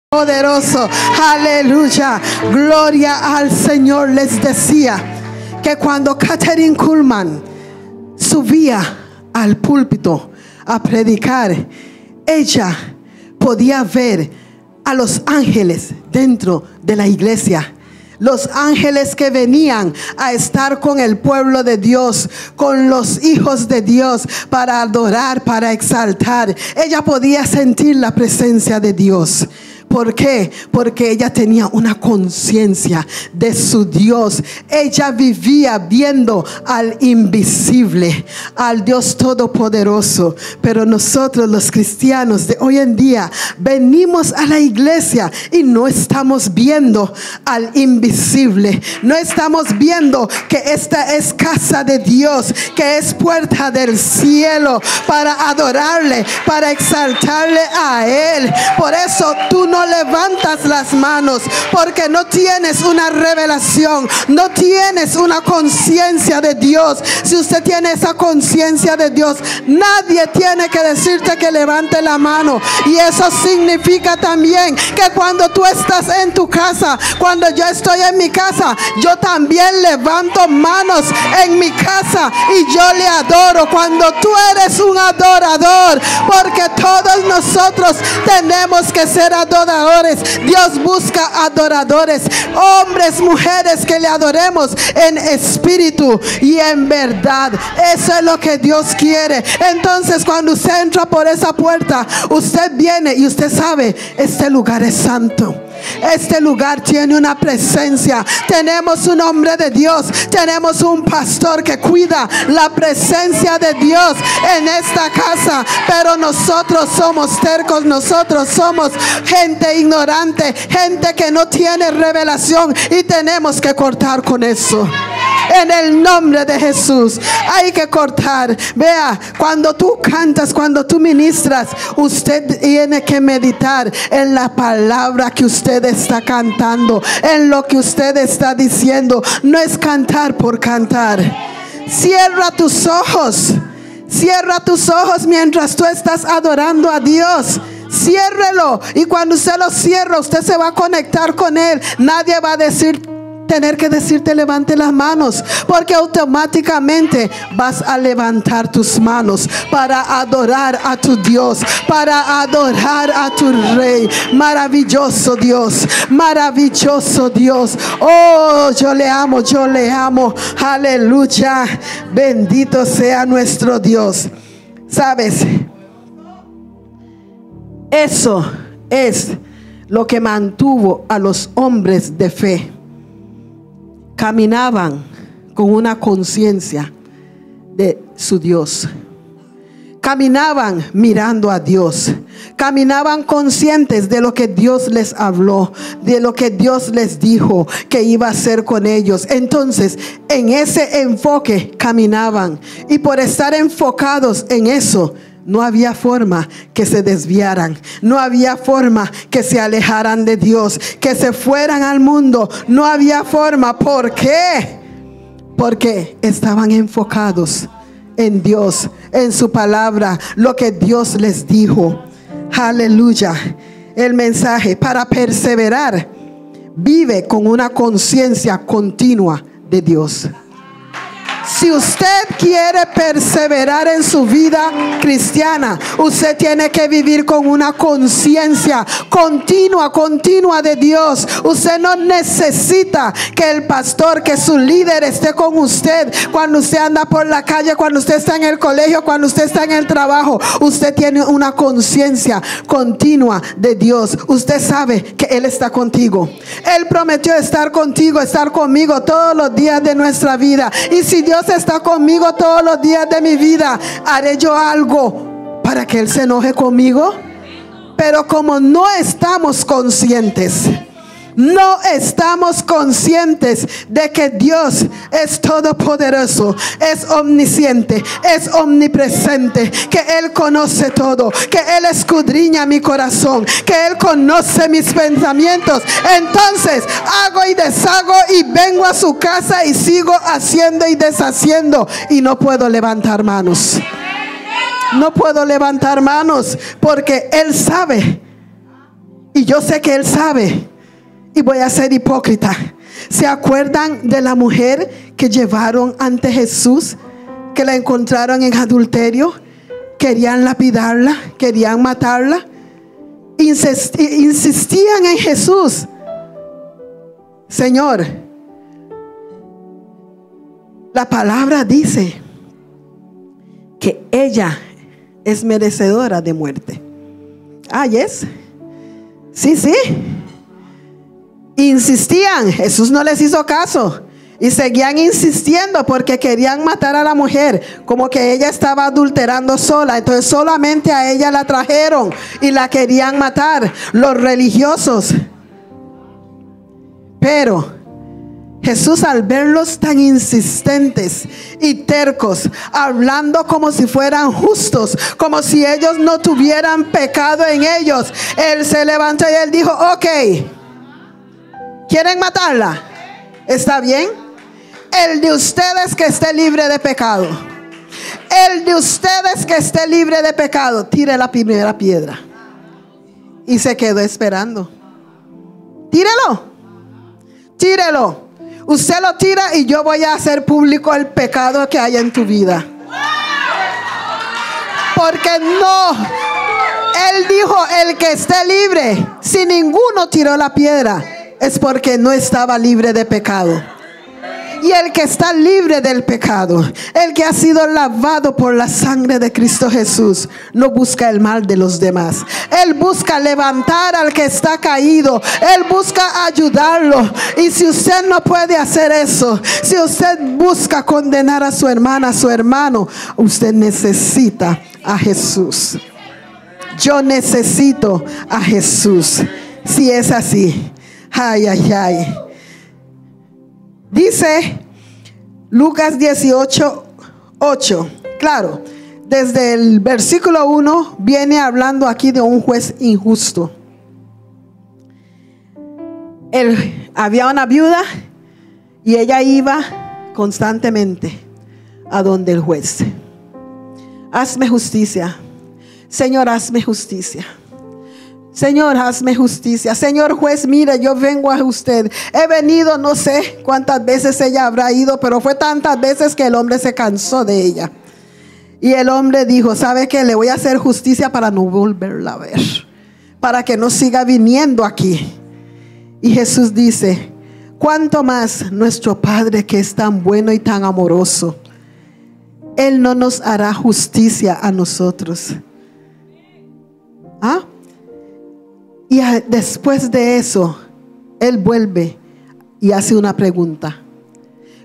Poderoso, aleluya, gloria al Señor. Les decía que cuando Kathryn Kuhlman subía al púlpito a predicar, ella podía ver a los ángeles dentro de la iglesia. Los ángeles que venían a estar con el pueblo de Dios, con los hijos de Dios, para adorar, para exaltar. Ella podía sentir la presencia de Dios. ¿Por qué? Porque ella tenía una conciencia de su Dios. Ella vivía viendo al invisible, al Dios todopoderoso. Pero nosotros los cristianos de hoy en día venimos a la iglesia y no estamos viendo al invisible. No estamos viendo que esta es casa de Dios, que es puerta del cielo para adorarle, para exaltarle a Él. Por eso tú no levantas las manos, porque no tienes una revelación, no tienes una conciencia de Dios. Si usted tiene esa conciencia de Dios, nadie tiene que decirte que levante la mano. Y eso significa también que cuando tú estás en tu casa, cuando yo estoy en mi casa, yo también levanto manos en mi casa y yo le adoro. Cuando tú eres un adorador, porque todos nosotros tenemos que ser adoradores. Dios busca adoradores, hombres, mujeres, que le adoremos en espíritu y en verdad. Eso es lo que Dios quiere. Entonces, cuando usted entra por esa puerta, usted viene y usted sabe, este lugar es santo. Este lugar tiene una presencia. Tenemos un hombre de Dios, tenemos un pastor que cuida la presencia de Dios en esta casa. Pero nosotros somos tercos, nosotros somos gente ignorante, gente que no tiene revelación, y tenemos que cortar con eso. En el nombre de Jesús hay que cortar. Vea, cuando tú cantas, cuando tú ministras, usted tiene que meditar en la palabra que usted está cantando, en lo que usted está diciendo. No es cantar por cantar. Cierra tus ojos. Cierra tus ojos mientras tú estás adorando a Dios. Ciérrelo, y cuando usted lo cierra, usted se va a conectar con Él. Nadie va a tener que decirte levante las manos, porque automáticamente vas a levantar tus manos para adorar a tu Dios, para adorar a tu Rey. Maravilloso Dios, maravilloso Dios. Oh, yo le amo, yo le amo. Aleluya, bendito sea nuestro Dios. ¿Sabes? Eso es lo que mantuvo a los hombres de fe. Caminaban con una conciencia de su Dios. Caminaban mirando a Dios. Caminaban conscientes de lo que Dios les habló, de lo que Dios les dijo que iba a hacer con ellos. Entonces, en ese enfoque caminaban. Y por estar enfocados en eso, no había forma que se desviaran. No había forma que se alejaran de Dios, que se fueran al mundo. No había forma. ¿Por qué? Porque estaban enfocados en Dios, en su palabra, lo que Dios les dijo. Aleluya. El mensaje: para perseverar, vive con una conciencia continua de Dios. Si usted quiere perseverar en su vida cristiana, usted tiene que vivir con una conciencia continua de Dios. Usted no necesita que el pastor, que su líder esté con usted cuando usted anda por la calle, cuando usted está en el colegio, cuando usted está en el trabajo. Usted tiene una conciencia continua de Dios. Usted sabe que Él está contigo. Él prometió estar contigo, estar conmigo todos los días de nuestra vida. Y si Dios está conmigo todos los días de mi vida, ¿haré yo algo para que Él se enoje conmigo? Pero como no estamos conscientes, no estamos conscientes de que Dios es todopoderoso, es omnisciente, es omnipresente, que Él conoce todo, que Él escudriña mi corazón, que Él conoce mis pensamientos. Entonces hago y deshago y vengo a su casa y sigo haciendo y deshaciendo, y no puedo levantar manos. No puedo levantar manos porque Él sabe. Y yo sé que Él sabe. Y voy a ser hipócrita. ¿Se acuerdan de la mujer que llevaron ante Jesús? Que la encontraron en adulterio. Querían lapidarla, querían matarla. Insistían en Jesús. Señor, la palabra dice que ella es merecedora de muerte. ¿Yes? Sí. Insistían. Jesús no les hizo caso. Y seguían insistiendo porque querían matar a la mujer, como que ella estaba adulterando sola. Entonces solamente a ella la trajeron y la querían matar los religiosos. Pero Jesús, al verlos tan insistentes y tercos, hablando como si fueran justos, como si ellos no tuvieran pecado en ellos, Él se levantó y Él dijo: ok, ¿quieren matarla? ¿Está bien? El de ustedes que esté libre de pecado. El de ustedes que esté libre de pecado, tire la primera piedra. Y se quedó esperando. Tírelo. Usted lo tira y yo voy a hacer público el pecado que hay en tu vida. Porque no, Él dijo: el que esté libre. Si ninguno tiró la piedra, es porque no estaba libre de pecado. Y el que está libre del pecado, el que ha sido lavado por la sangre de Cristo Jesús, no busca el mal de los demás. Él busca levantar al que está caído. Él busca ayudarlo. Y si usted no puede hacer eso, si usted busca condenar a su hermana, a su hermano, usted necesita a Jesús. Yo necesito a Jesús. Si es así, ay. Dice Lucas 18:8. Claro, desde el versículo 1 viene hablando aquí de un juez injusto. Había una viuda y ella iba constantemente a donde el juez. Hazme justicia, Señor, hazme justicia. Señor, hazme justicia. Señor juez, mire, yo vengo a usted. He venido, no sé cuántas veces ella habrá ido, pero fue tantas veces que el hombre se cansó de ella. Y el hombre dijo: ¿sabe qué? Le voy a hacer justicia para no volverla a ver, para que no siga viniendo aquí. Y Jesús dice: ¿cuánto más nuestro Padre, que es tan bueno y tan amoroso, Él no nos hará justicia a nosotros? Y después de eso, Él vuelve y hace una pregunta: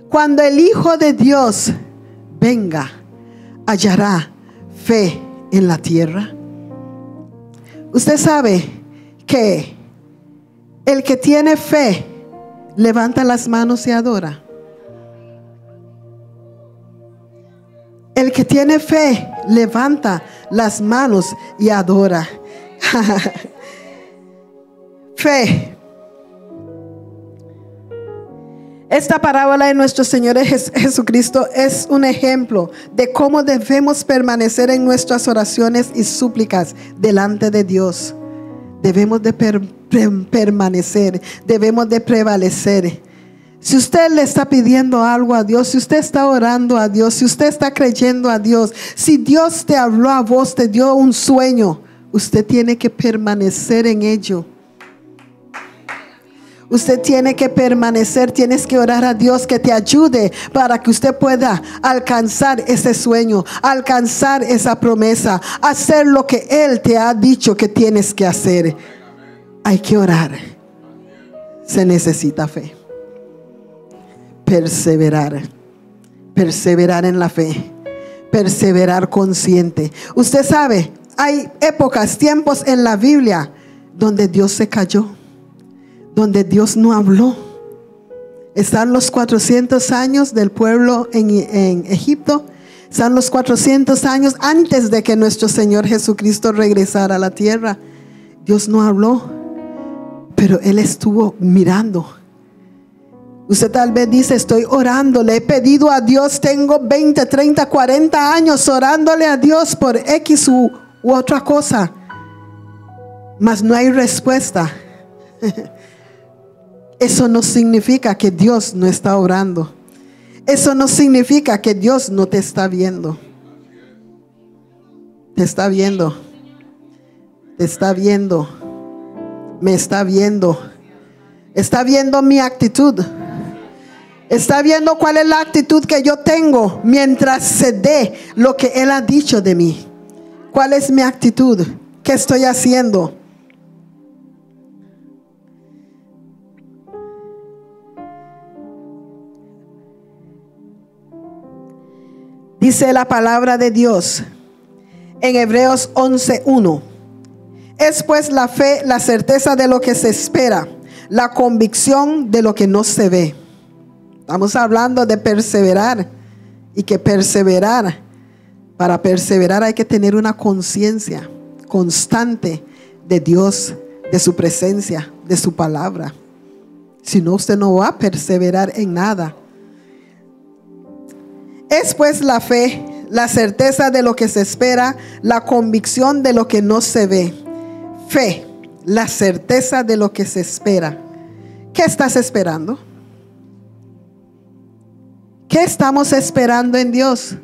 cuando el Hijo de Dios venga, ¿hallará fe en la tierra? Usted sabe que el que tiene fe levanta las manos y adora. El que tiene fe levanta las manos y adora. Fe. Esta parábola de nuestro Señor Jesucristo es un ejemplo de cómo debemos permanecer en nuestras oraciones y súplicas delante de Dios. Debemos de permanecer, debemos de prevalecer. Si usted le está pidiendo algo a Dios, si usted está orando a Dios, si usted está creyendo a Dios, si Dios te habló a vos, te dio un sueño, usted tiene que permanecer en ello. Usted tiene que permanecer, tienes que orar a Dios que te ayude para que usted pueda alcanzar ese sueño, alcanzar esa promesa, hacer lo que Él te ha dicho que tienes que hacer. Hay que orar. Se necesita fe. Perseverar en la fe, perseverar consciente. Usted sabe, hay épocas, tiempos en la Biblia donde Dios se calló, donde Dios no habló. Están los 400 años del pueblo en Egipto. Están los 400 años antes de que nuestro Señor Jesucristo regresara a la tierra. Dios no habló, pero Él estuvo mirando. Usted tal vez dice: estoy orando, le he pedido a Dios, tengo 20, 30, 40 años orándole a Dios por X u otra cosa. mas no hay respuesta, eso no significa que Dios no está obrando. Eso no significa que Dios no te está viendo. Te está viendo. Te está viendo. Me está viendo. Está viendo mi actitud. Está viendo cuál es la actitud que yo tengo mientras se dé lo que Él ha dicho de mí. ¿Cuál es mi actitud? ¿Qué estoy haciendo? Dice la palabra de Dios en Hebreos 11:1. Es pues la fe, la certeza de lo que se espera, la convicción de lo que no se ve. Estamos hablando de perseverar, y que perseverar, para perseverar hay que tener una conciencia constante de Dios, de su presencia, de su palabra. Si no, usted no va a perseverar en nada. Es pues la fe, la certeza de lo que se espera, la convicción de lo que no se ve. Fe, la certeza de lo que se espera. ¿Qué estás esperando? ¿Qué estamos esperando en Dios?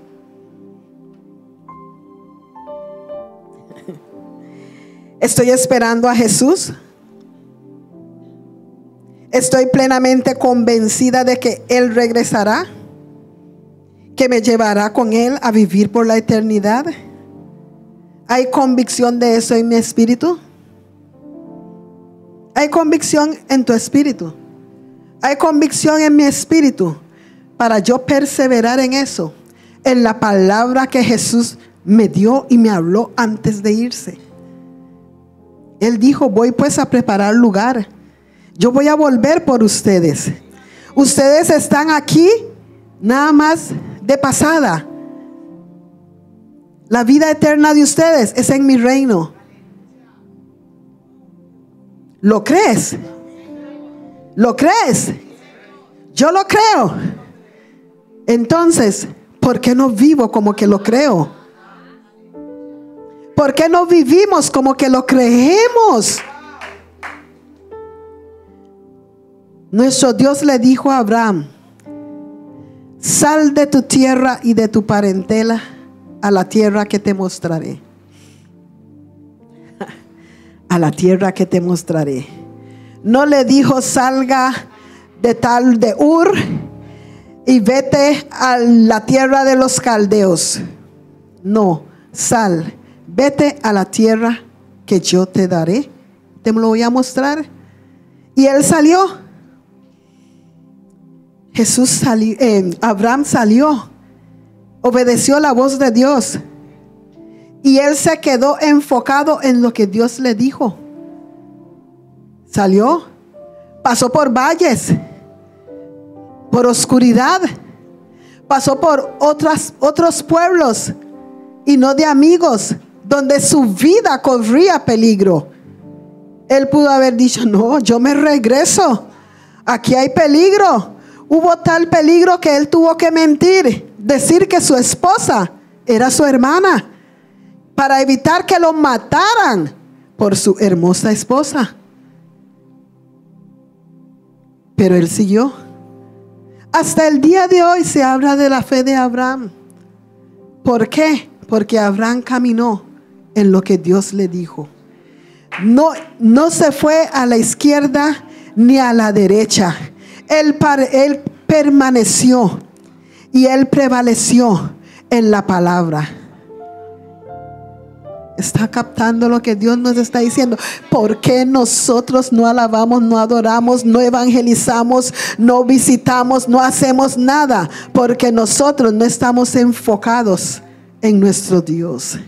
¿Estoy esperando a Jesús? ¿Estoy plenamente convencida de que Él regresará? ¿Que me llevará con Él a vivir por la eternidad? ¿Hay convicción de eso en mi espíritu? ¿Hay convicción en tu espíritu? ¿Hay convicción en mi espíritu para yo perseverar en eso? En la palabra que Jesús me dio y me habló antes de irse. Él dijo: voy pues a preparar lugar. Yo voy a volver por ustedes. Ustedes están aquí nada más de pasada. La vida eterna de ustedes es en mi reino. ¿Lo crees? ¿Lo crees? Yo lo creo. Entonces, ¿por qué no vivo como que lo creo? ¿Por qué no vivimos como que lo creemos? Nuestro Dios le dijo a Abraham: sal de tu tierra y de tu parentela a la tierra que te mostraré. A la tierra que te mostraré. No le dijo: salga de Ur y vete a la tierra de los caldeos. No, sal, vete a la tierra que yo te daré. Te lo voy a mostrar. Y él salió. Abraham salió, obedeció la voz de Dios y él se quedó enfocado en lo que Dios le dijo. Salió, pasó por valles, por oscuridad, pasó por otros pueblos y no de amigos, donde su vida corría peligro. Él pudo haber dicho: no, yo me regreso, aquí hay peligro. Hubo tal peligro que él tuvo que mentir, decir que su esposa era su hermana, para evitar que lo mataran por su hermosa esposa. Pero él siguió. Hasta el día de hoy se habla de la fe de Abraham. ¿Por qué? Porque Abraham caminó en lo que Dios le dijo. No se fue a la izquierda ni a la derecha. Él permaneció y él prevaleció en la palabra. ¿Está captando lo que Dios nos está diciendo? ¿Por qué nosotros no alabamos, no adoramos, no evangelizamos, no visitamos, no hacemos nada? Porque nosotros no estamos enfocados en nuestro Dios.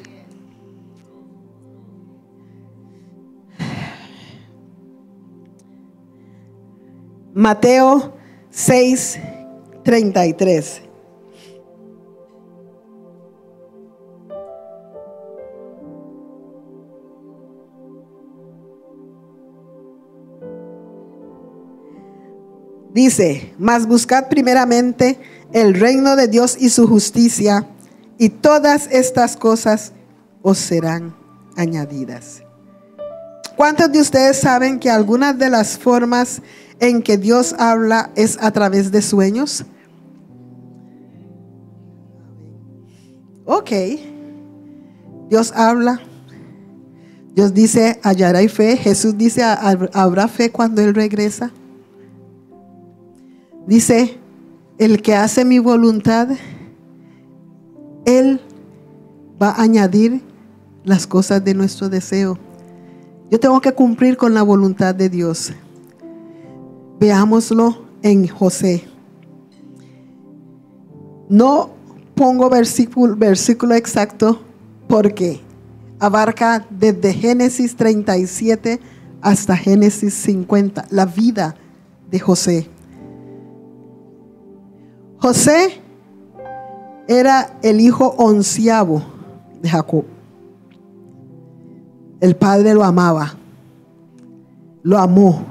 Mateo 6:33. Dice: mas buscad primeramente el reino de Dios y su justicia, y todas estas cosas os serán añadidas. ¿Cuántos de ustedes saben que algunas de las formas en que Dios habla es a través de sueños? Ok. Dios habla. Dios dice, hallará fe. Jesús dice, habrá fe cuando Él regresa. Dice, el que hace mi voluntad, Él va a añadir las cosas de nuestro deseo. Yo tengo que cumplir con la voluntad de Dios. Veámoslo en José. No pongo versículo exacto porque abarca desde Génesis 37 hasta Génesis 50, la vida de José. José era el hijo 11º de Jacob. El padre lo amaba, lo amó.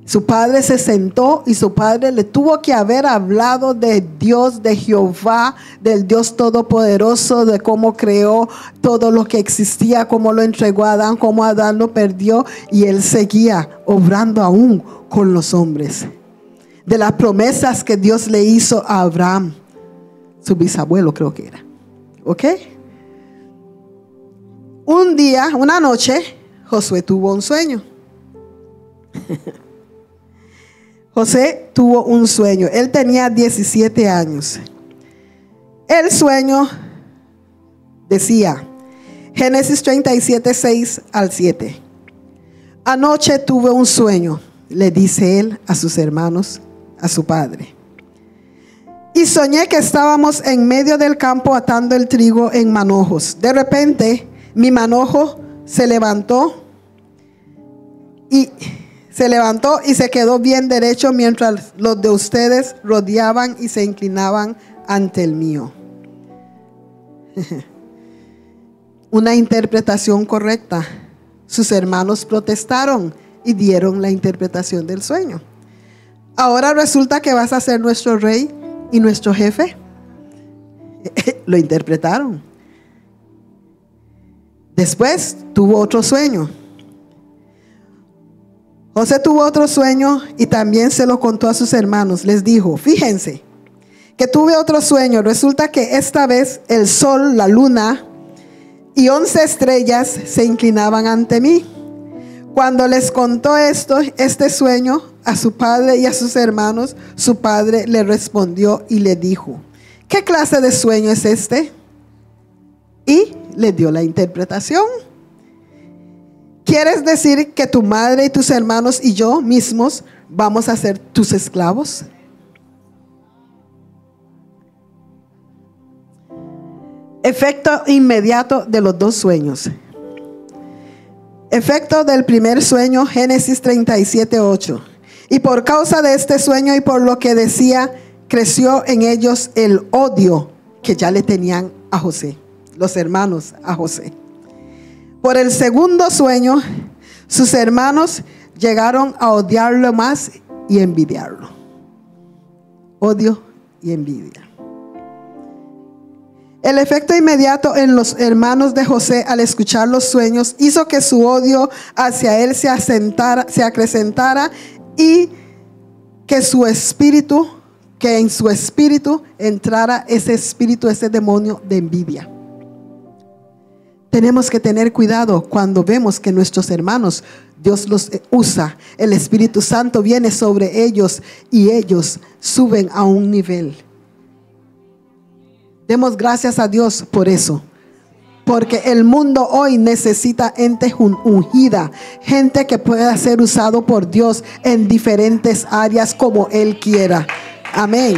Su padre se sentó y su padre le tuvo que haber hablado de Dios, de Jehová, del Dios Todopoderoso, de cómo creó todo lo que existía, cómo lo entregó a Adán, cómo Adán lo perdió y él seguía obrando aún con los hombres. De las promesas que Dios le hizo a Abraham, su bisabuelo creo que era. ¿Ok? Un día, una noche, Josué tuvo un sueño. José tuvo un sueño. Él tenía 17 años. El sueño decía, Génesis 37, 6 al 7. Anoche tuve un sueño, le dice él a sus hermanos, a su padre. Y soñé que estábamos en medio del campo atando el trigo en manojos. De repente, mi manojo se levantó y se quedó bien derecho mientras los de ustedes rodeaban y se inclinaban ante el mío. Una interpretación correcta. Sus hermanos protestaron y dieron la interpretación del sueño. Ahora resulta que vas a ser nuestro rey y nuestro jefe. Lo interpretaron. Después tuvo otro sueño. José tuvo otro sueño y también se lo contó a sus hermanos. Les dijo, fíjense que tuve otro sueño. Resulta que esta vez el sol, la luna y 11 estrellas se inclinaban ante mí. Cuando les contó este sueño a su padre y a sus hermanos, su padre le respondió y le dijo, ¿qué clase de sueño es este? Y le dio la interpretación. ¿Quieres decir que tu madre y tus hermanos y yo mismos vamos a ser tus esclavos? Efecto inmediato de los dos sueños. Efecto del primer sueño, Génesis 37, 8. Y por causa de este sueño y por lo que decía, creció en ellos el odio que ya le tenían a José, los hermanos a José. Por el segundo sueño, sus hermanos llegaron a odiarlo más y envidiarlo. Odio y envidia. El efecto inmediato en los hermanos de José al escuchar los sueños hizo que su odio hacia él se acrecentara y que en su espíritu entrara ese demonio de envidia. Tenemos que tener cuidado cuando vemos que nuestros hermanos, Dios los usa, el Espíritu Santo viene sobre ellos y ellos suben a un nivel. Demos gracias a Dios por eso. Porque el mundo hoy necesita gente ungida, gente que pueda ser usado por Dios en diferentes áreas como Él quiera. Amén.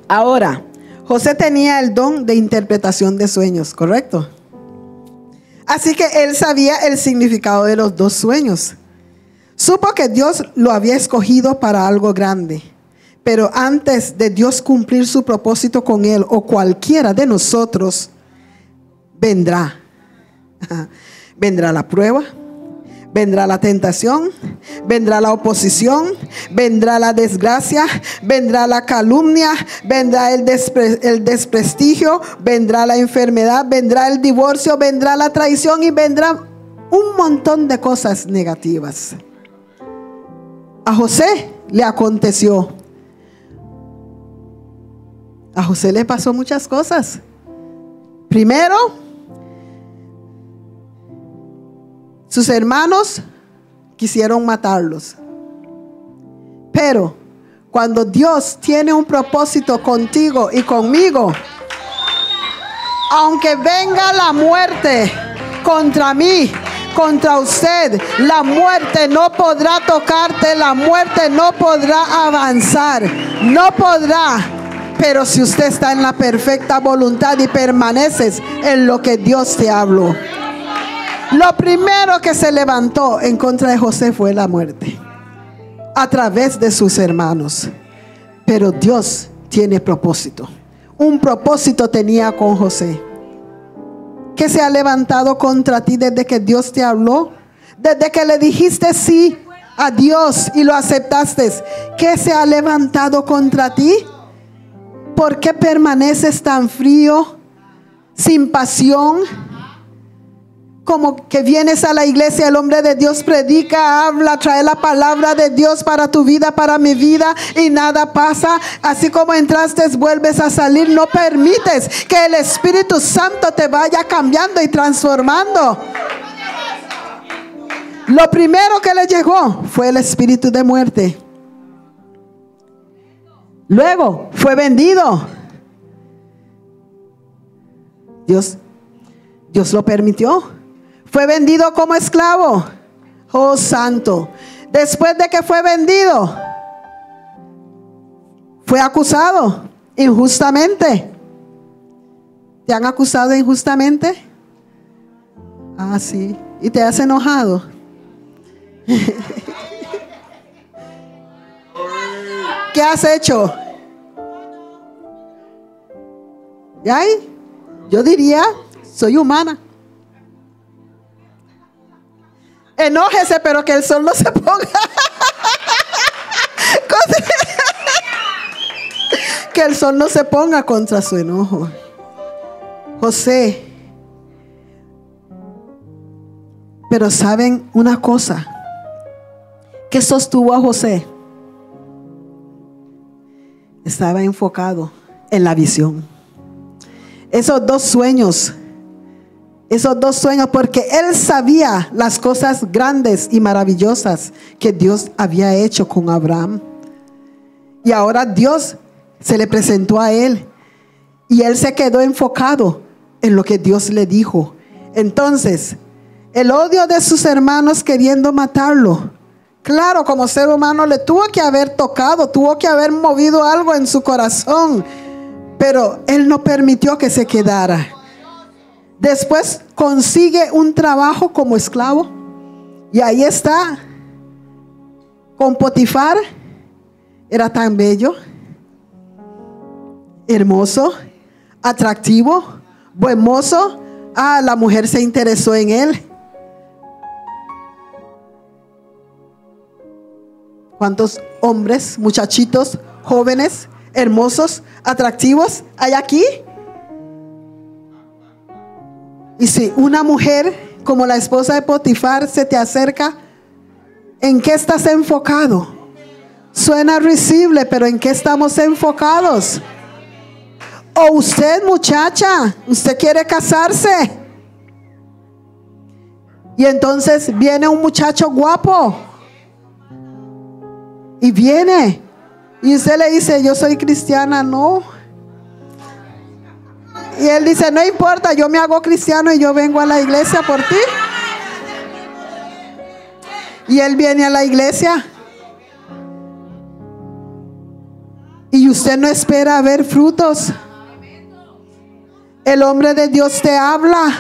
Ahora, José tenía el don de interpretación de sueños, ¿correcto? Así que él sabía el significado de los dos sueños. Supo que Dios lo había escogido para algo grande. Pero antes de Dios cumplir su propósito con él o cualquiera de nosotros, vendrá la prueba, vendrá la tentación, vendrá la oposición, vendrá la desgracia, vendrá la calumnia, vendrá el desprestigio, vendrá la enfermedad, vendrá el divorcio, vendrá la traición y vendrá un montón de cosas negativas. A José le aconteció. A José le pasó muchas cosas. Primero, sus hermanos quisieron matarlos. Pero cuando Dios tiene un propósito contigo y conmigo, aunque venga la muerte contra mí, contra usted, la muerte no podrá tocarte, la muerte no podrá avanzar, no podrá. Pero si usted está en la perfecta voluntad y permaneces en lo que Dios te habló. Lo primero que se levantó en contra de José fue la muerte, a través de sus hermanos. Pero Dios tiene propósito. Un propósito tenía con José. ¿Qué se ha levantado contra ti desde que Dios te habló? Desde que le dijiste sí a Dios y lo aceptaste. ¿Qué se ha levantado contra ti? ¿Por qué permaneces tan frío, sin pasión? Como que vienes a la iglesia, el hombre de Dios predica, habla, trae la palabra de Dios para tu vida, para mi vida, y nada pasa. Así como entraste, vuelves a salir. No permites que el Espíritu Santo te vaya cambiando y transformando. Lo primero que le llegó fue el espíritu de muerte. Luego fue vendido. Dios lo permitió. Fue vendido como esclavo. Oh, santo. Después de que fue vendido, fue acusado injustamente. ¿Te han acusado injustamente? Ah, sí. ¿Y te has enojado? ¿Qué has hecho? ¿Ya? Yo diría, soy humana. Enójese, pero que el sol no se ponga. Que el sol no se ponga contra su enojo. José. Pero ¿saben una cosa? ¿Qué sostuvo a José? Estaba enfocado en la visión. Esos dos sueños, porque él sabía las cosas grandes y maravillosas que Dios había hecho con Abraham. Y ahora Dios se le presentó a él y él se quedó enfocado en lo que Dios le dijo. Entonces, el odio de sus hermanos queriendo matarlo, claro, como ser humano le tuvo que haber tocado, tuvo que haber movido algo en su corazón, pero él no permitió que se quedara. Después consigue un trabajo como esclavo y ahí está con Potifar. Era tan bello, hermoso, atractivo, buen mozo. Ah, la mujer se interesó en él. ¿Cuántos hombres, muchachitos, jóvenes, hermosos, atractivos hay aquí? Y si una mujer como la esposa de Potifar se te acerca, ¿en qué estás enfocado? Suena risible, pero ¿en qué estamos enfocados? O usted, muchacha, usted quiere casarse y entonces viene un muchacho guapo y viene y usted le dice, yo soy cristiana. No. Y él dice, no importa, yo me hago cristiano y yo vengo a la iglesia por ti. Y él viene a la iglesia y usted no espera ver frutos. El hombre de Dios te habla,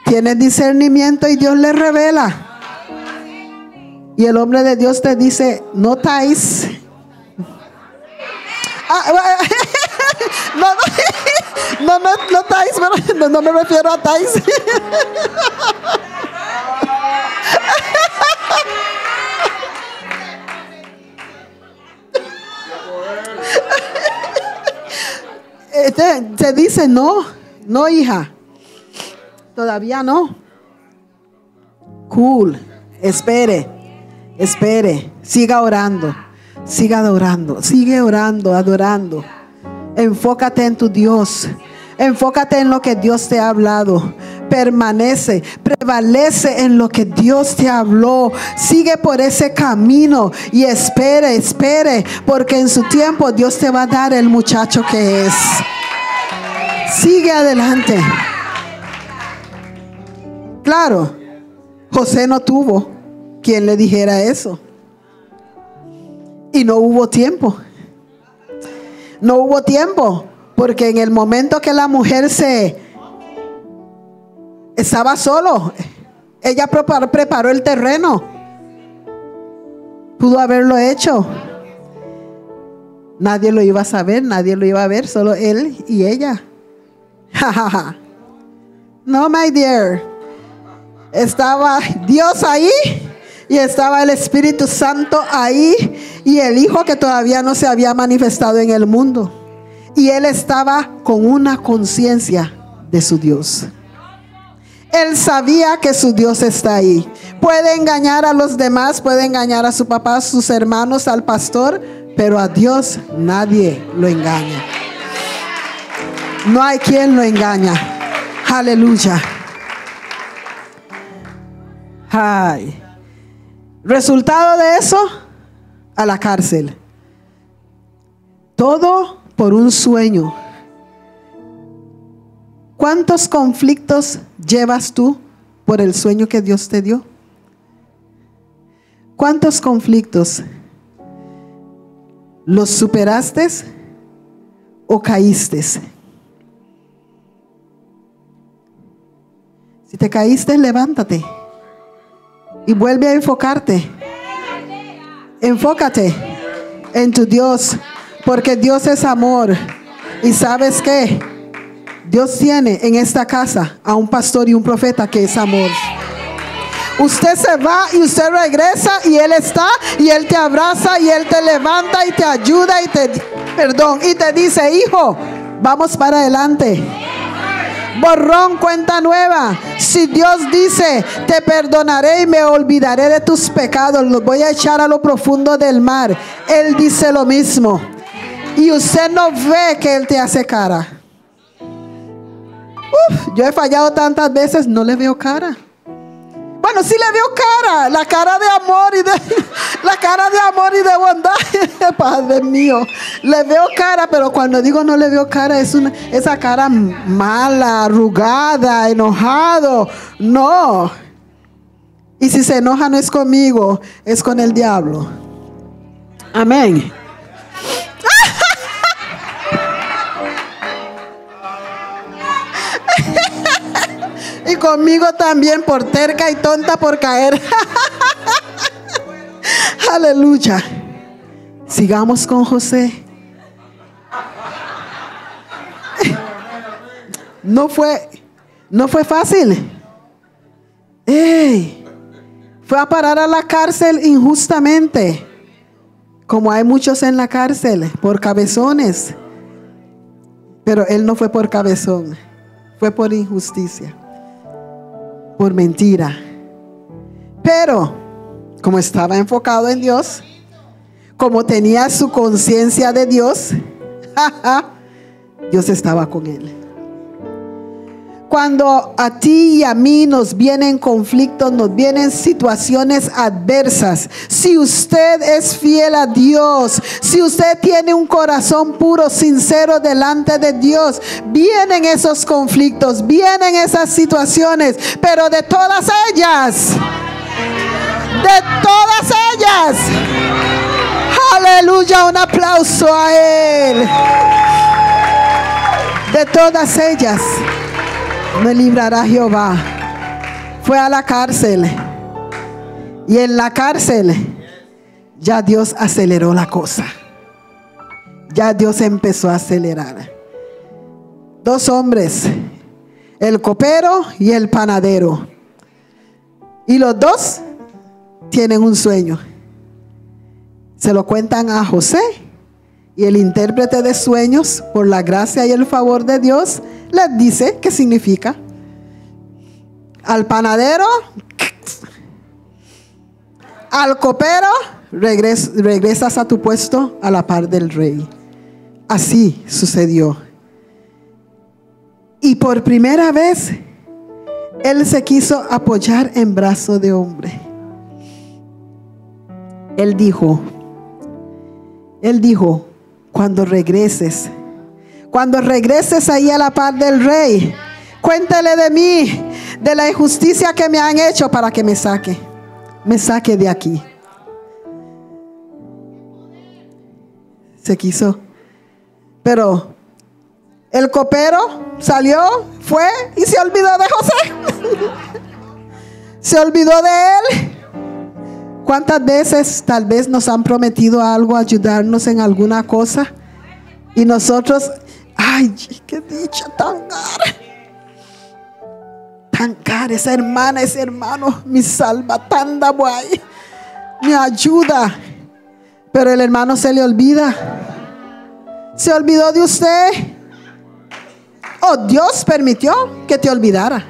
tiene discernimiento y Dios le revela. Y el hombre de Dios te dice, no tais. No tais, no me refiero a tais. Se dice no, no hija, todavía no. Cool, espere, siga orando, siga adorando, sigue orando, adorando. Enfócate en tu Dios, enfócate en lo que Dios te ha hablado. Permanece, prevalece en lo que Dios te habló. Sigue por ese camino y espere, porque en su tiempo Dios te va a dar el muchacho que es. Sigue adelante. Claro, José no tuvo quien le dijera eso. Y no hubo tiempo. No hubo tiempo, porque en el momento que la mujer estaba solo, ella preparó el terreno. Pudo haberlo hecho. Nadie lo iba a saber, nadie lo iba a ver, solo él y ella. No, my dear. Estaba Dios ahí y estaba el Espíritu Santo ahí y el Hijo que todavía no se había manifestado en el mundo. Y él estaba con una conciencia de su Dios. Él sabía que su Dios está ahí. Puede engañar a los demás, puede engañar a su papá, a sus hermanos, al pastor, pero a Dios nadie lo engaña. No hay quien lo engaña. Aleluya. Ay. Resultado de eso, a la cárcel. Todo por un sueño. ¿Cuántos conflictos llevas tú por el sueño que Dios te dio? ¿Cuántos conflictos? ¿Los superaste o caíste? Si te caíste, levántate y vuelve a enfocarte. Enfócate en tu Dios, porque Dios es amor. ¿Y sabes qué? Dios tiene en esta casa a un pastor y un profeta que es amor. Usted se va y usted regresa y Él está y Él te abraza y Él te levanta y te ayuda y te dice: hijo, vamos para adelante. Borrón, cuenta nueva. Si Dios dice: te perdonaré y me olvidaré de tus pecados, los voy a echar a lo profundo del mar, Él dice lo mismo. Y usted no ve que Él te hace cara. Yo he fallado tantas veces, no le veo cara. Bueno, sí le veo cara, la cara de amor y de bondad. Padre mío, le veo cara, pero cuando digo no le veo cara, es esa cara mala, arrugada, enojado. No. Y si se enoja no es conmigo, es con el diablo. Amén. Y conmigo también, por terca y tonta por caer. Aleluya. Sigamos con José. No fue fácil. Fue a parar a la cárcel injustamente, como hay muchos en la cárcel, por cabezones. Pero él no fue por cabezón, fue por injusticia, por mentira. Pero como estaba enfocado en Dios, como tenía su conciencia de Dios, Dios estaba con él. Cuando a ti y a mí nos vienen conflictos, nos vienen situaciones adversas, si usted es fiel a Dios, si usted tiene un corazón puro, sincero delante de Dios, vienen esos conflictos, vienen esas situaciones, pero de todas ellas, aleluya, un aplauso a Él. De todas ellas me librará Jehová. Fue a la cárcel y en la cárcel ya Dios aceleró la cosa. Ya Dios empezó a acelerar. Dos hombres, el copero y el panadero, y los dos tienen un sueño. Se lo cuentan a José Y el intérprete de sueños, por la gracia y el favor de Dios, les dice qué significa. Al panadero, al copero, regresas a tu puesto a la par del rey. Así sucedió. Y por primera vez, él se quiso apoyar en brazo de hombre. Él dijo, cuando regreses ahí a la par del rey, cuéntale de mí, de la injusticia que me han hecho, para que me saque de aquí. Se quiso, pero el copero salió, fue y se olvidó de José. Se olvidó de él. ¿Cuántas veces tal vez nos han prometido algo, ayudarnos en alguna cosa? Y nosotros, ay, qué dicha tan cara. Tan cara, esa hermana, ese hermano, mi salva, tan da guay, me ayuda. Pero el hermano se le olvida. Se olvidó de usted. Oh, Dios permitió que te olvidara.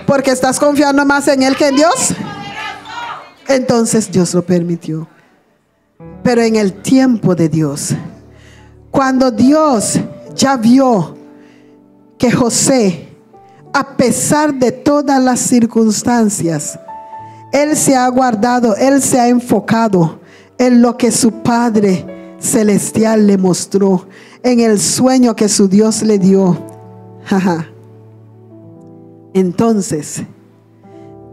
Porque estás confiando más en Él que en Dios. Entonces Dios lo permitió. Pero en el tiempo de Dios, cuando Dios ya vio que José, a pesar de todas las circunstancias, él se ha guardado, él se ha enfocado en lo que su Padre Celestial le mostró, en el sueño que su Dios le dio. Entonces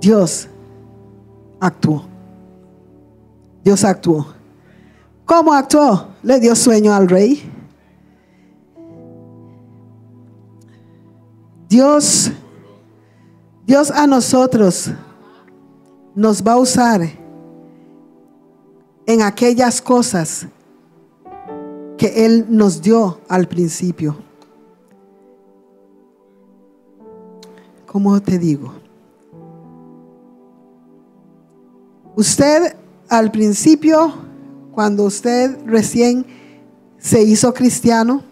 Dios actuó. Dios actuó. ¿Cómo actuó? Le dio sueño al rey. Dios a nosotros nos va a usar en aquellas cosas que Él nos dio al principio. ¿Cómo te digo? Usted al principio, cuando usted recién se hizo cristiano,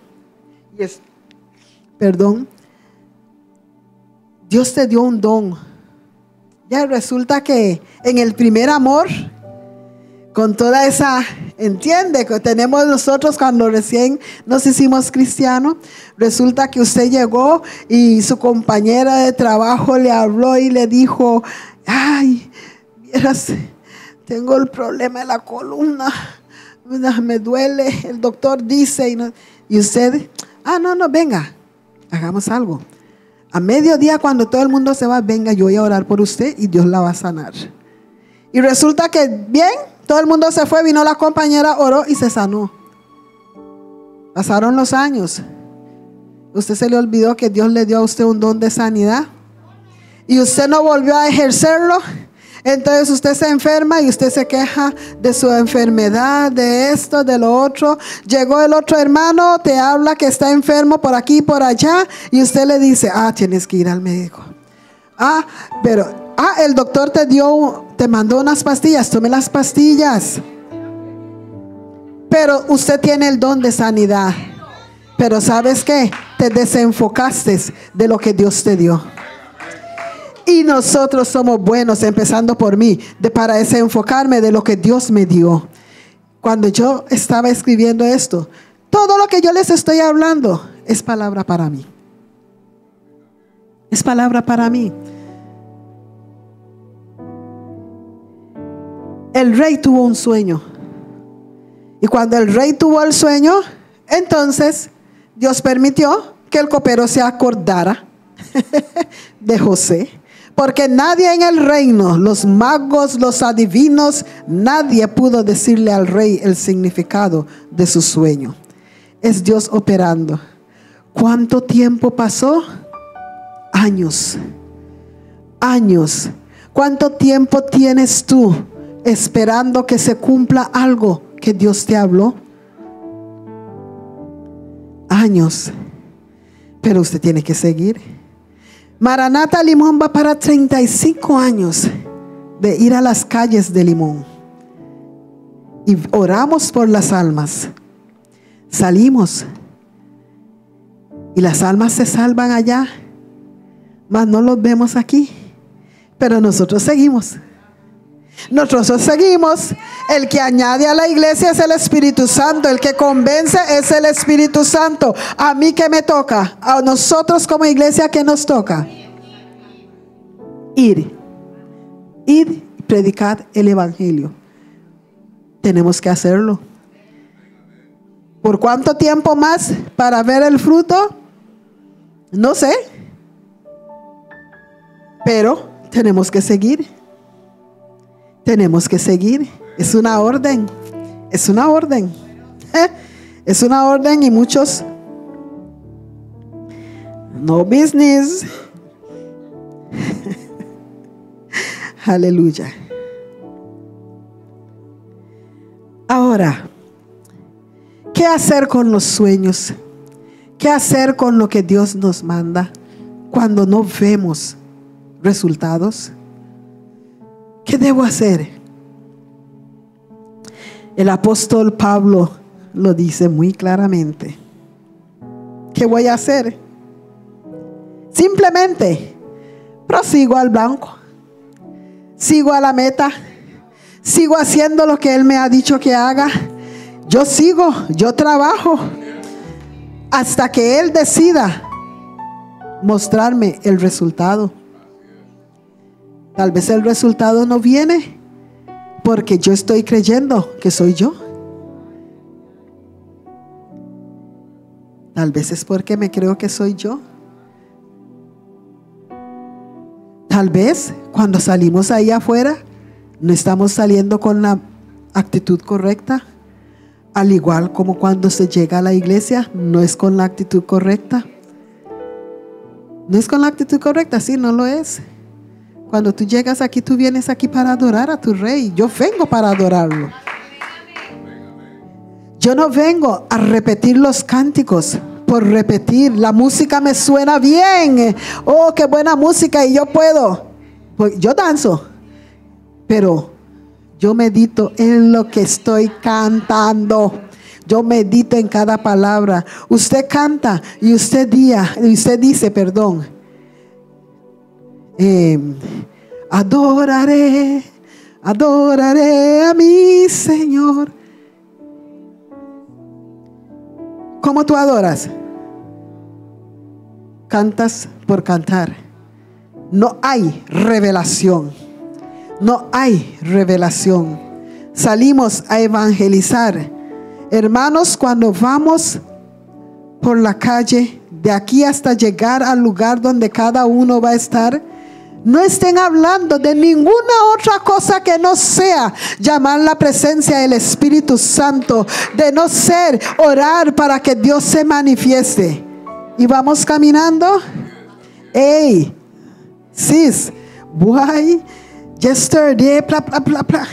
Dios te dio un don. Ya resulta que en el primer amor, con toda esa, entiende, que tenemos nosotros cuando recién nos hicimos cristianos, resulta que usted llegó y su compañera de trabajo le habló y le dijo, ay, vieras, tengo el problema de la columna, me duele, el doctor dice, y usted, no, venga, hagamos algo. A mediodía, cuando todo el mundo se va, venga, yo voy a orar por usted y Dios la va a sanar. Y resulta que bien, todo el mundo se fue, vino la compañera, oró y se sanó. Pasaron los años. Usted se le olvidó que Dios le dio a usted un don de sanidad y usted no volvió a ejercerlo. Entonces usted se enferma y usted se queja de su enfermedad, de esto, de lo otro. Llegó el otro hermano, te habla que está enfermo por aquí y por allá, y usted le dice, tienes que ir al médico. El doctor te mandó unas pastillas, tome las pastillas. Pero usted tiene el don de sanidad. Pero ¿sabes qué? Te desenfocaste de lo que Dios te dio. Y nosotros somos buenos, empezando por mí, para desenfocarme de lo que Dios me dio. Cuando yo estaba escribiendo esto, todo lo que yo les estoy hablando es palabra para mí. Es palabra para mí. El rey tuvo un sueño. Y cuando el rey tuvo el sueño, entonces Dios permitió que el copero se acordara de José. Porque nadie en el reino, los magos, los adivinos, nadie pudo decirle al rey el significado de su sueño. Es Dios operando. ¿Cuánto tiempo pasó? Años. Años. ¿Cuánto tiempo tienes tú esperando que se cumpla algo que Dios te habló? Años. Pero usted tiene que seguir. Maranata Limón va para 35 años de ir a las calles de Limón. Y oramos por las almas. salimos y las almas se salvan allá, mas no los vemos aquí. Pero nosotros seguimos. Nosotros seguimos. El que añade a la iglesia es el Espíritu Santo. El que convence es el Espíritu Santo. ¿A mí qué me toca? A nosotros como iglesia, ¿qué nos toca? Ir y predicar el evangelio. Tenemos que hacerlo. ¿Por cuánto tiempo más para ver el fruto? No sé. Pero tenemos que seguir. Tenemos que seguir. Es una orden. Es una orden. Es una orden y muchos no business. Aleluya. Ahora, ¿qué hacer con los sueños? ¿Qué hacer con lo que Dios nos manda cuando no vemos resultados? ¿Qué debo hacer? El apóstol Pablo lo dice muy claramente. ¿Qué voy a hacer? Simplemente prosigo al blanco. Sigo a la meta. Sigo haciendo lo que Él me ha dicho que haga. Yo sigo, yo trabajo hasta que Él decida mostrarme el resultado. Tal vez el resultado no viene porque yo estoy creyendo que soy yo. Tal vez es porque me creo que soy yo. Tal vez cuando salimos ahí afuera no estamos saliendo con la actitud correcta. Al igual como cuando se llega a la iglesia, no es con la actitud correcta. No es con la actitud correcta, sí, no lo es. Cuando tú llegas aquí, tú vienes aquí para adorar a tu rey. Yo vengo para adorarlo. Yo no vengo a repetir los cánticos por repetir. La música me suena bien. Oh, qué buena música y yo puedo. Pues yo danzo. Pero yo medito en lo que estoy cantando. Yo medito en cada palabra. Usted canta y usted dice, adoraré a mi Señor. ¿Cómo tú adoras? Cantas por cantar. No hay revelación. No hay revelación. Salimos a evangelizar. Hermanos, cuando vamos por la calle, de aquí hasta llegar al lugar donde cada uno va a estar, no estén hablando de ninguna otra cosa que no sea llamar la presencia del Espíritu Santo, de no ser orar para que Dios se manifieste. Y vamos caminando. Hey, sis, why? Yesterday, bla, bla, bla, bla.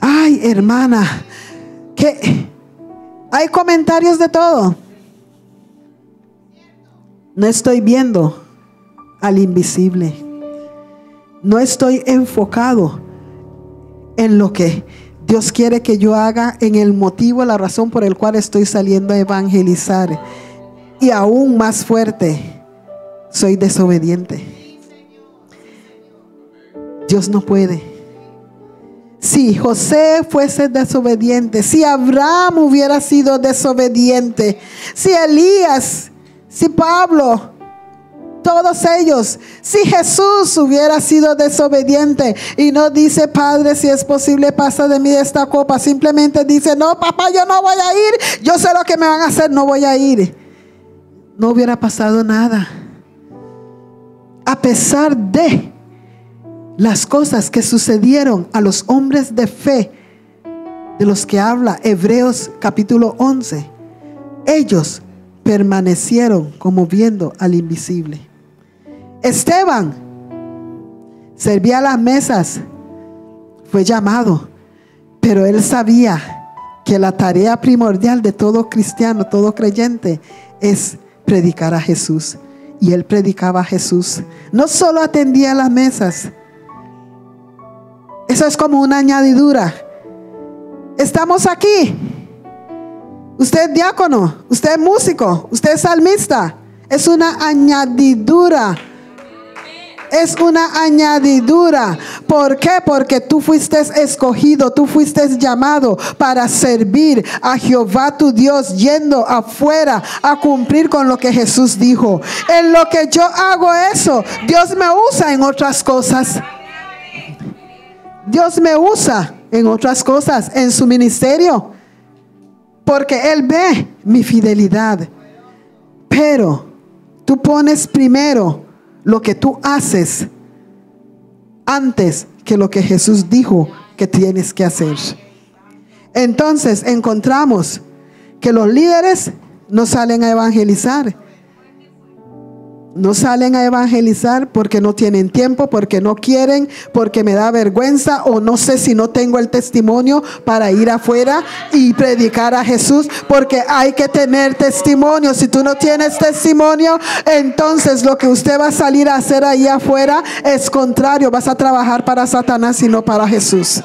Ay, hermana, que hay comentarios de todo. No estoy viendo al invisible. No estoy enfocado en lo que Dios quiere que yo haga, en el motivo, la razón por el cual estoy saliendo a evangelizar. Y aún más fuerte, soy desobediente. Dios no puede. Si José fuese desobediente, si Abraham hubiera sido desobediente, si Elías, si Pablo, todos ellos, si Jesús hubiera sido desobediente y no dice, Padre, si es posible, pasa de mí esta copa, simplemente dice, no, papá, yo no voy a ir, yo sé lo que me van a hacer, no voy a ir, no hubiera pasado nada. A pesar de las cosas que sucedieron a los hombres de fe de los que habla Hebreos capítulo 11, ellos permanecieron como viendo al invisible. Esteban servía las mesas, fue llamado, pero él sabía que la tarea primordial de todo cristiano, todo creyente, es predicar a Jesús. Y él predicaba a Jesús. No solo atendía las mesas. Eso es como una añadidura. Estamos aquí. Usted es diácono, usted es músico, usted es salmista. Es una añadidura. Es una añadidura. ¿Por qué? Porque tú fuiste escogido, tú fuiste llamado para servir a Jehová tu Dios, yendo afuera a cumplir con lo que Jesús dijo. En lo que yo hago eso, Dios me usa en otras cosas. Dios me usa en otras cosas, en su ministerio, porque Él ve mi fidelidad. Pero tú pones primero lo que tú haces antes que lo que Jesús dijo que tienes que hacer. Entonces encontramos que los líderes no salen a evangelizar. No salen a evangelizar porque no tienen tiempo, porque no quieren, porque me da vergüenza, o no sé si no tengo el testimonio para ir afuera y predicar a Jesús, porque hay que tener testimonio. Si tú no tienes testimonio, entonces lo que usted va a salir a hacer ahí afuera es contrario. Vas a trabajar para Satanás y no para Jesús.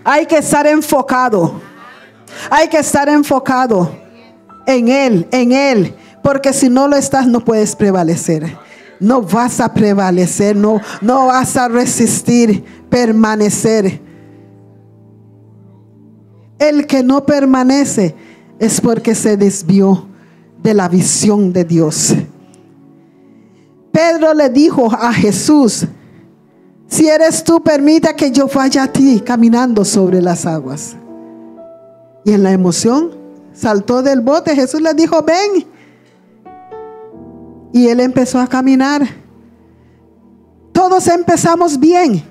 Hay que estar enfocado. Hay que estar enfocado en Él, en Él. Porque si no lo estás, no puedes prevalecer. No vas a prevalecer, no vas a resistir, permanecer. El que no permanece es porque se desvió de la visión de Dios. Pedro le dijo a Jesús: si eres tú, permita que yo vaya a ti caminando sobre las aguas. Y en la emoción saltó del bote. Jesús le dijo: ven. Y él empezó a caminar. Todos empezamos bien.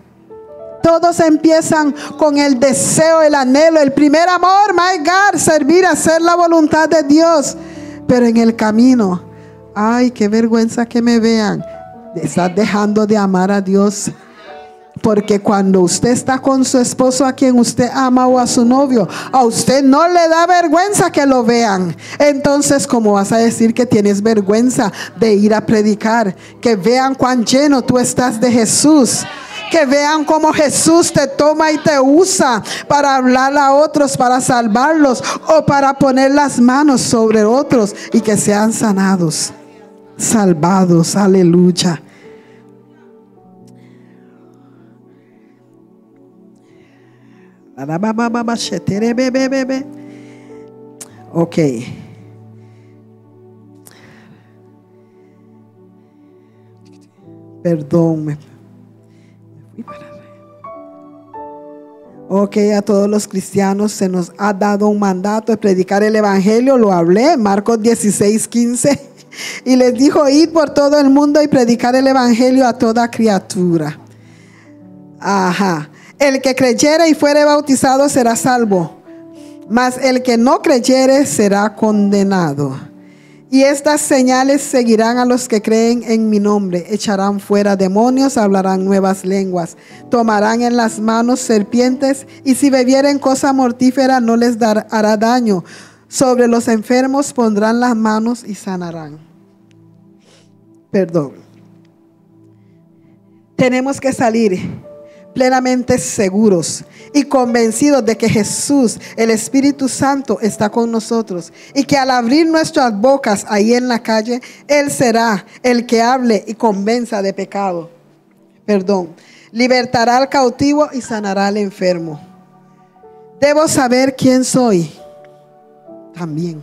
Todos empiezan con el deseo, el anhelo, el primer amor, my God, servir, hacer la voluntad de Dios. Pero en el camino, ay, qué vergüenza que me vean. Estás dejando de amar a Dios. Porque cuando usted está con su esposo, a quien usted ama, o a su novio, a usted no le da vergüenza que lo vean. Entonces, ¿cómo vas a decir que tienes vergüenza de ir a predicar? Que vean cuán lleno tú estás de Jesús. Que vean cómo Jesús te toma y te usa para hablar a otros, para salvarlos, o para poner las manos sobre otros y que sean sanados, salvados. Aleluya. Ok. Perdón. Ok, a todos los cristianos se nos ha dado un mandato de predicar el evangelio. Lo hablé, Marcos 16:15. Y les dijo: id por todo el mundo y predicar el evangelio a toda criatura. Ajá. El que creyere y fuere bautizado será salvo, mas el que no creyere será condenado. Y estas señales seguirán a los que creen en mi nombre: echarán fuera demonios, hablarán nuevas lenguas, tomarán en las manos serpientes, y si bebieren cosa mortífera no les hará daño. Sobre los enfermos pondrán las manos y sanarán. Perdón. Tenemos que salir plenamente seguros y convencidos de que Jesús, el Espíritu Santo, está con nosotros, y que al abrir nuestras bocas ahí en la calle, Él será el que hable y convenza de pecado. Libertará al cautivo y sanará al enfermo. Debo saber quién soy también.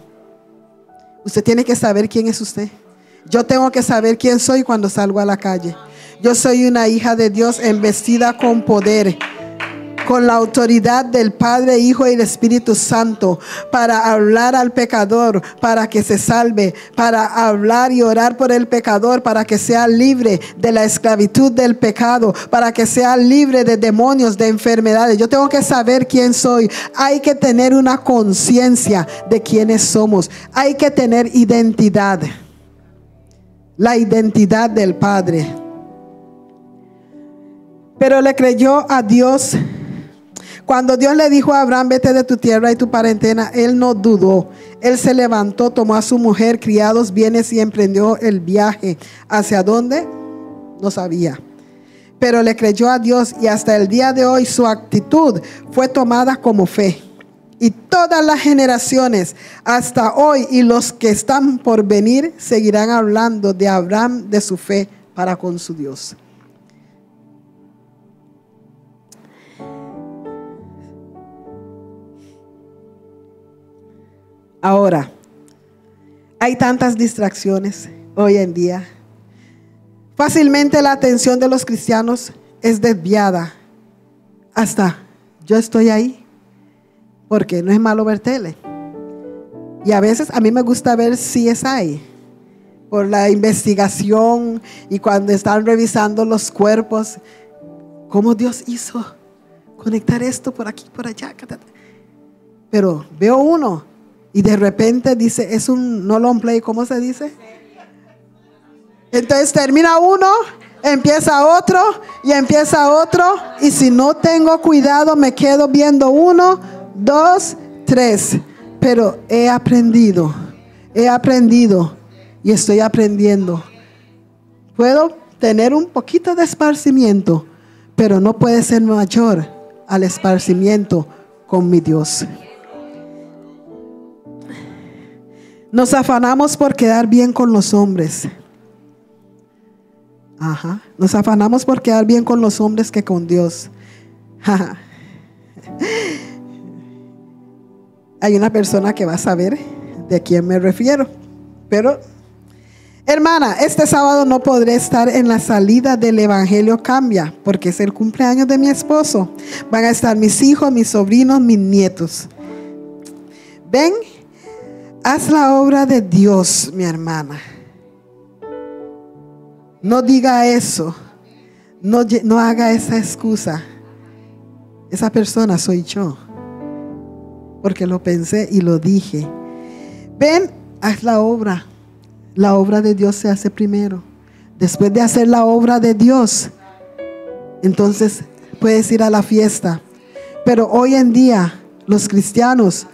Usted tiene que saber quién es usted. Yo tengo que saber quién soy cuando salgo a la calle. Yo soy una hija de Dios, embestida con poder, con la autoridad del Padre, Hijo y el Espíritu Santo, para hablar al pecador, para que se salve, para hablar y orar por el pecador, para que sea libre de la esclavitud del pecado, para que sea libre de demonios, de enfermedades. Yo tengo que saber quién soy. Hay que tener una conciencia de quiénes somos. Hay que tener identidad. La identidad del Padre. Pero le creyó a Dios. Cuando Dios le dijo a Abraham: vete de tu tierra y tu parentela, él no dudó. Él se levantó, tomó a su mujer, criados, bienes y emprendió el viaje. ¿Hacia dónde? No sabía. Pero le creyó a Dios, y hasta el día de hoy su actitud fue tomada como fe. y todas las generaciones hasta hoy y los que están por venir seguirán hablando de Abraham, de su fe para con su Dios. Ahora, hay tantas distracciones hoy en día. Fácilmente la atención de los cristianos es desviada hasta yo estoy ahí, porque no es malo ver tele. Y a veces a mí me gusta ver CSI por la investigación y cuando están revisando los cuerpos, cómo Dios hizo conectar esto por aquí, por allá. Pero veo uno y de repente dice, es un no long play, ¿cómo se dice? Entonces termina uno, empieza otro y empieza otro, y si no tengo cuidado me quedo viendo 1, 2, 3. Pero he aprendido y estoy aprendiendo. Puedo tener un poquito de esparcimiento, pero no puede ser mayor al esparcimiento con mi Dios. Nos afanamos por quedar bien con los hombres. Nos afanamos por quedar bien con los hombres que con Dios. Hay una persona que va a saber de quién me refiero. Pero, hermana, este sábado no podré estar en la salida del Evangelio Cambia, porque es el cumpleaños de mi esposo. Van a estar mis hijos, mis sobrinos, mis nietos. Ven, haz la obra de Dios, mi hermana. No diga eso. No haga esa excusa. Esa persona soy yo, porque lo pensé y lo dije. Ven, haz la obra. La obra de Dios se hace primero. Después de hacer la obra de Dios, entonces puedes ir a la fiesta. Pero hoy en día, los cristianos,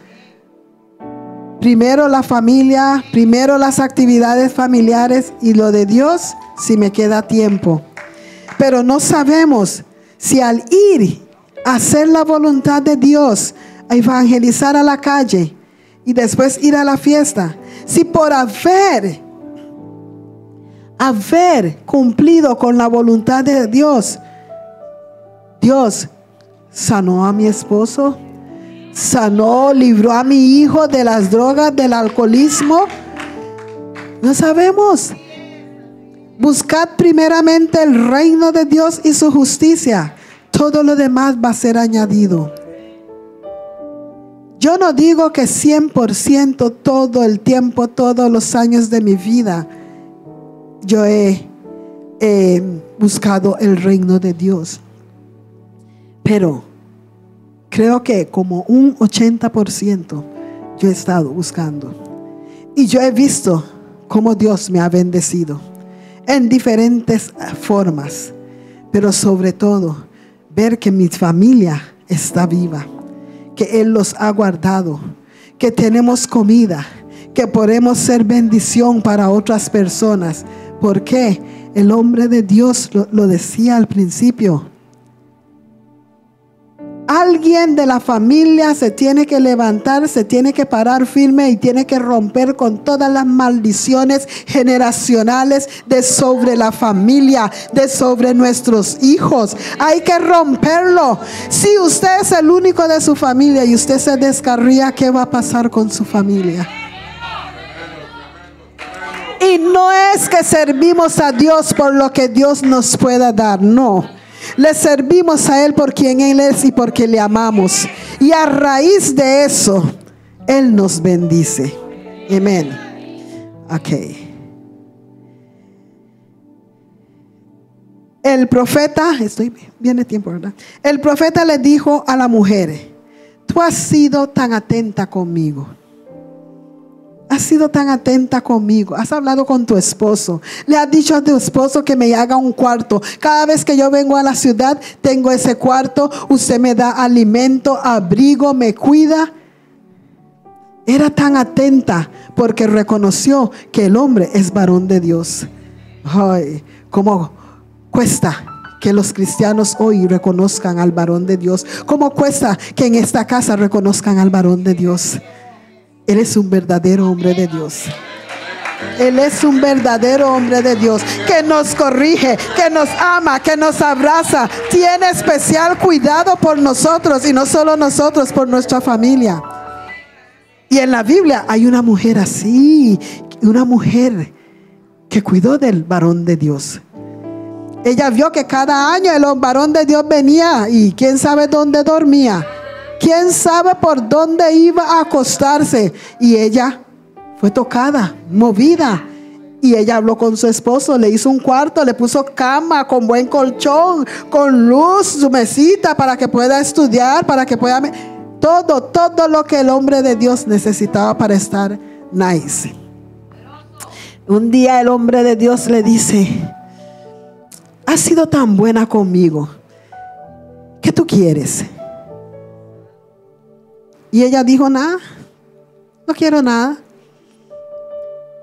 primero la familia, primero las actividades familiares y lo de Dios si me queda tiempo. Pero no sabemos si al ir a hacer la voluntad de Dios, a evangelizar a la calle y después ir a la fiesta, si por haber cumplido con la voluntad de Dios, Dios sanó a mi esposo, libró a mi hijo de las drogas, del alcoholismo. No sabemos. Buscad primeramente el reino de Dios y su justicia. Todo lo demás va a ser añadido. Yo no digo que 100% todo el tiempo, todos los años de mi vida, yo he buscado el reino de Dios. Pero creo que como un 80% yo he estado buscando. Y yo he visto cómo Dios me ha bendecido en diferentes formas. Pero sobre todo, ver que mi familia está viva, que Él los ha guardado, que tenemos comida, que podemos ser bendición para otras personas. Porque el hombre de Dios lo decía al principio. Alguien de la familia se tiene que levantar, se tiene que parar firme y tiene que romper con todas las maldiciones generacionales de sobre la familia, de sobre nuestros hijos. Hay que romperlo. Si usted es el único de su familia y usted se descarría, ¿qué va a pasar con su familia? Y no es que servimos a Dios por lo que Dios nos pueda dar, no. Le servimos a Él por quien Él es y porque le amamos. Y a raíz de eso, Él nos bendice. Amén. Ok. El profeta, viene tiempo, ¿verdad? El profeta le dijo a la mujer: tú has sido tan atenta conmigo. Has sido tan atenta conmigo. Has hablado con tu esposo. Le has dicho a tu esposo que me haga un cuarto. Cada vez que yo vengo a la ciudad, tengo ese cuarto. Usted me da alimento, abrigo, me cuida. Era tan atenta porque reconoció que el hombre es varón de Dios. Ay, cómo cuesta que los cristianos hoy reconozcan al varón de Dios? ¿Cómo cuesta que en esta casa reconozcan al varón de Dios? Él es un verdadero hombre de Dios. Él es un verdadero hombre de Dios, que nos corrige, que nos ama, que nos abraza. Tiene especial cuidado por nosotros, y no solo nosotros, por nuestra familia. Y en la Biblia hay una mujer así, una mujer que cuidó del varón de Dios. Ella vio que cada año el varón de Dios venía y quién sabe dónde dormía, quién sabe por dónde iba a acostarse. Y ella fue tocada, movida. Y ella habló con su esposo, le hizo un cuarto, le puso cama con buen colchón, con luz, su mesita para que pueda estudiar, para que pueda... Todo lo que el hombre de Dios necesitaba para estar nice. Un día el hombre de Dios le dice: has sido tan buena conmigo, ¿qué tú quieres? Y ella dijo: nada, no quiero nada.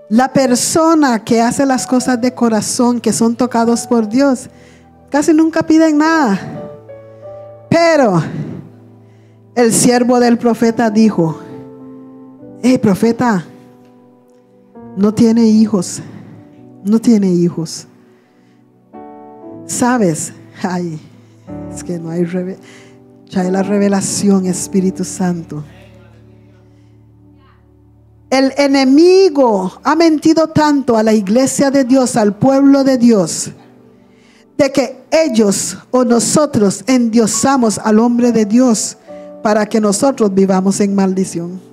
La persona que hace las cosas de corazón, que son tocados por Dios, casi nunca piden nada. Pero el siervo del profeta dijo: hey, profeta, no tiene hijos, no tiene hijos. ¿Sabes? Ay, es que no hay ya hay la revelación, Espíritu Santo. El enemigo ha mentido tanto a la iglesia de Dios, al pueblo de Dios, de que ellos o nosotros endiosamos al hombre de Dios para que nosotros vivamos en maldición.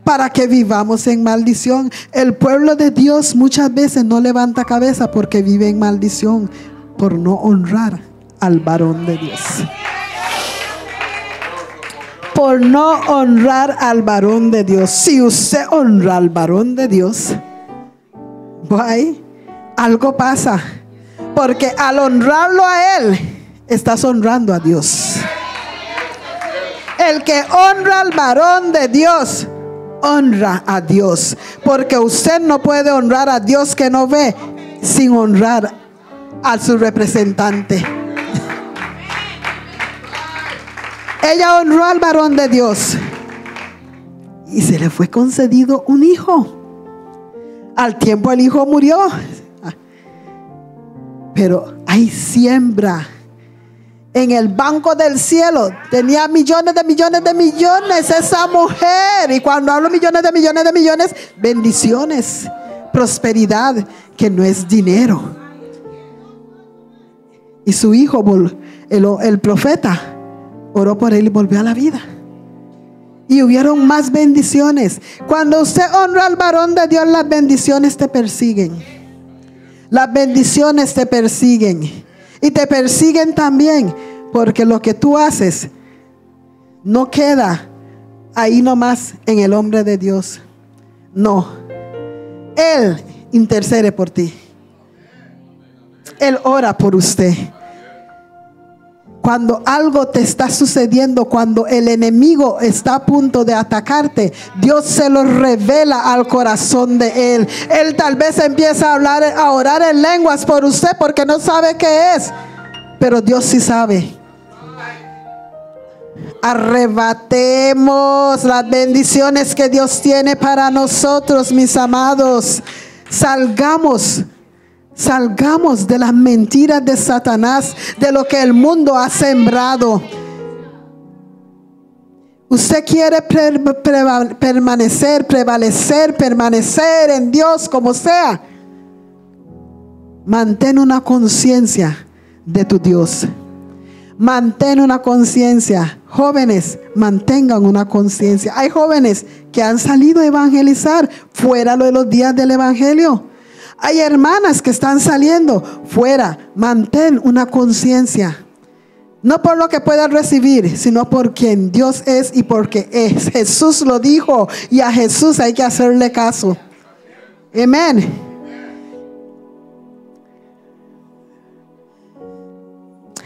Para que vivamos en maldición. El pueblo de Dios muchas veces no levanta cabeza porque vive en maldición, por no honrar al varón de Dios. Por no honrar al varón de Dios. Si usted honra al varón de Dios, algo pasa. Porque al honrarlo a él, estás honrando a Dios. El que honra al varón de Dios, honra a Dios. Porque usted no puede honrar a Dios que no ve sin honrar a su representante. Ella honró al varón de Dios y se le fue concedido un hijo. Al tiempo el hijo murió. Pero hay siembra en el banco del cielo. Tenía millones de millones de millones esa mujer. Y cuando hablo millones de millones de millones, bendiciones, prosperidad, que no es dinero. Y su hijo, el profeta, oró por él y volvió a la vida. Y hubieron más bendiciones. Cuando usted honra al varón de Dios, las bendiciones te persiguen. Las bendiciones te persiguen. Y te persiguen también porque lo que tú haces no queda ahí nomás en el hombre de Dios. No. Él intercede por ti. Él ora por usted. Cuando algo te está sucediendo, cuando el enemigo está a punto de atacarte, Dios se lo revela al corazón de él. Él tal vez empieza a hablar, a orar en lenguas por usted porque no sabe qué es, pero Dios sí sabe. Arrebatemos las bendiciones que Dios tiene para nosotros, mis amados. Salgamos de las mentiras de Satanás, de lo que el mundo ha sembrado. Usted quiere permanecer en Dios como sea. Mantén una conciencia de tu Dios. Mantén una conciencia. Jóvenes, mantengan una conciencia. Hay jóvenes que han salido a evangelizar fuera de los días del evangelio. Hay hermanas que están saliendo fuera. Mantén una conciencia. No por lo que puedas recibir, sino por quien Dios es y porque es. Jesús lo dijo y a Jesús hay que hacerle caso. Amén.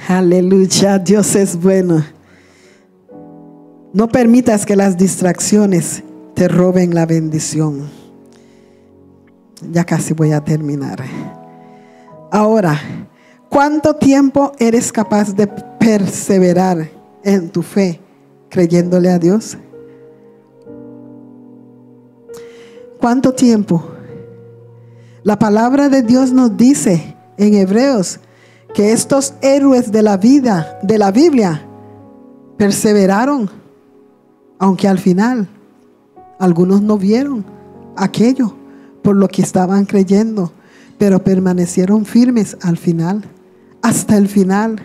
Aleluya, Dios es bueno. No permitas que las distracciones te roben la bendición. Ya casi voy a terminar. Ahora, ¿Cuánto tiempo eres capaz de perseverar en tu fe creyéndole a Dios? ¿Cuánto tiempo? La palabra de Dios nos dice en Hebreos que estos héroes de la vida, de la Biblia, perseveraron, aunque al final algunos no vieron aquello por lo que estaban creyendo, pero permanecieron firmes al final, hasta el final.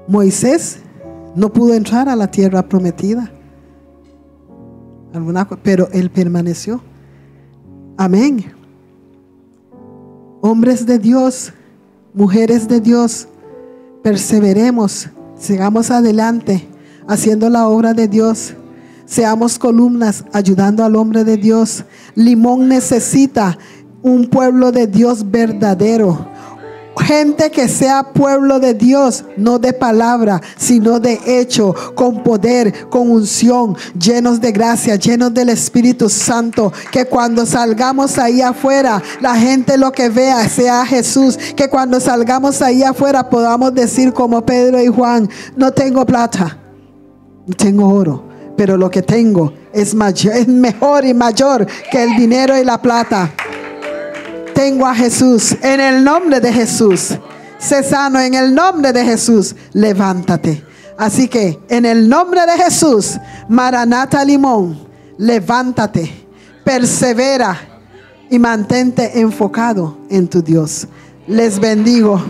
Moisés no pudo entrar a la tierra prometida, pero él permaneció. Amén. Hombres de Dios, mujeres de Dios, perseveremos, sigamos adelante haciendo la obra de Dios. Seamos columnas ayudando al hombre de Dios. Limón necesita un pueblo de Dios verdadero. Gente que sea pueblo de Dios, no de palabra, sino de hecho, con poder, con unción, llenos de gracia, llenos del Espíritu Santo. Que cuando salgamos ahí afuera, la gente lo que vea sea Jesús. Que cuando salgamos ahí afuera podamos decir como Pedro y Juan: no tengo plata, no tengo oro, pero lo que tengo es mejor y mayor que el dinero y la plata. Tengo a Jesús. En el nombre de Jesús, sé sano. En el nombre de Jesús, levántate. Así que en el nombre de Jesús, Maranata Limón, levántate, persevera y mantente enfocado en tu Dios. Les bendigo.